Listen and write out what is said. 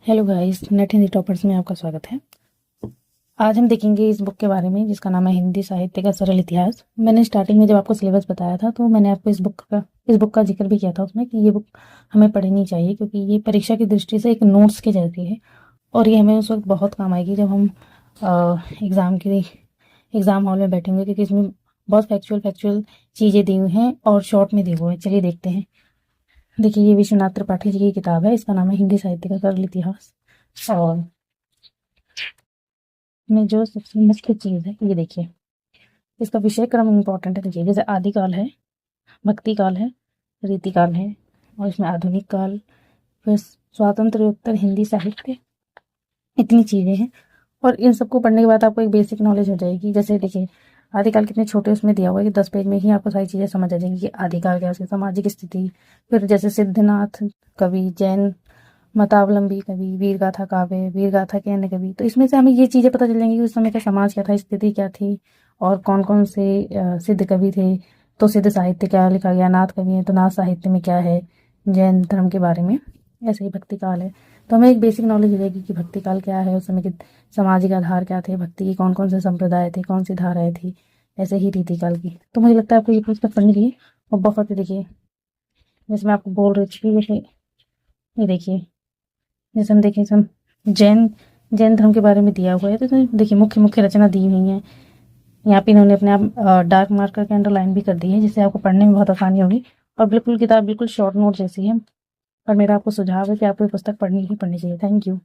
Hello guys, net Hindi toppers में आपका स्वागत है। आज हम देखेंगे इस बुक के बारे में जिसका नाम है हिंदी साहित्य का सरल इतिहास। मैंने स्टार्टिंग में जब आपको सिलेबस बताया था तो मैंने आपको इस बुक का जिक्र भी किया था उसमें कि ये बुक हमें पढ़नी चाहिए क्योंकि ये परीक्षा की दृष्टि से एक नोट्स की जैसी है और ये हमें उस वक्त बहुत काम आएगी जब हम एग्ज़ाम हॉल में बैठेंगे, क्योंकि इसमें बहुत फैक्चुअल चीज़ें दी हुई हैं और शॉर्ट में दी हुई हैं। चलिए देखते हैं। देखिए, ये विश्वनाथ त्रिपाठी जी की किताब है। इसका नाम है हिंदी साहित्य का सरल इतिहास। और में जो सबसे मुख्य चीज़ है ये देखिए, इसका विषय क्रम इम्पोर्टेंट है। देखिए, जैसे आदिकाल है, भक्ति काल है, रीतिकाल है, और इसमें आधुनिक काल, फिर स्वातंत्र्योत्तर हिंदी साहित्य, इतनी चीज़ें हैं। और इन सबको पढ़ने के बाद आपको एक बेसिक नॉलेज हो जाएगी। जैसे देखिए, आदिकाल कितने छोटे उसमें दिया हुआ है कि 10 पेज में ही आपको सारी चीज़ें समझ आ जाएंगी कि आदिकाल क्या है, उसकी सामाजिक स्थिति। फिर जैसे सिद्धनाथ कवि, जैन मतावलंबी कवि, वीरगाथा काव्य, वीरगाथा के अन्य कवि, तो इसमें से हमें ये चीज़ें पता चल जाएंगी कि उस समय का समाज क्या था, स्थिति क्या थी, और कौन कौन से सिद्ध कवि थे। तो सिद्ध साहित्य क्या लिखा गया, नाथ कवि है तो नाथ साहित्य में क्या है, जैन धर्म के बारे में। ऐसे ही भक्ति काल है तो हमें एक बेसिक नॉलेज हो जाएगी कि भक्ति काल क्या है, उस समय के सामाजिक आधार क्या थे, भक्ति की कौन कौन से संप्रदाय थे, कौन सी धाराएं थी। ऐसे ही रीतिकाल की। तो मुझे लगता है आपको ये पुस्तक पढ़नी चाहिए। और बहुत ही देखिए, जैसे मैं आपको बोल रही थी, जैसे ये देखिए, जैसे हम देखें, हम जैन जैन धर्म के बारे में दिया हुआ है। तो इसमें देखिए मुख्य मुख्य रचना दी हुई है। यहाँ पे इन्होंने अपने आप डार्क मार्क करके अंडरलाइन भी कर दी है, जिससे आपको पढ़ने में बहुत आसानी होगी। और बिल्कुल किताब बिल्कुल शॉर्ट नोट जैसी है। और मेरा आपको सुझाव है कि आपको ये पुस्तक पढ़नी ही पढ़नी चाहिए। Thank you.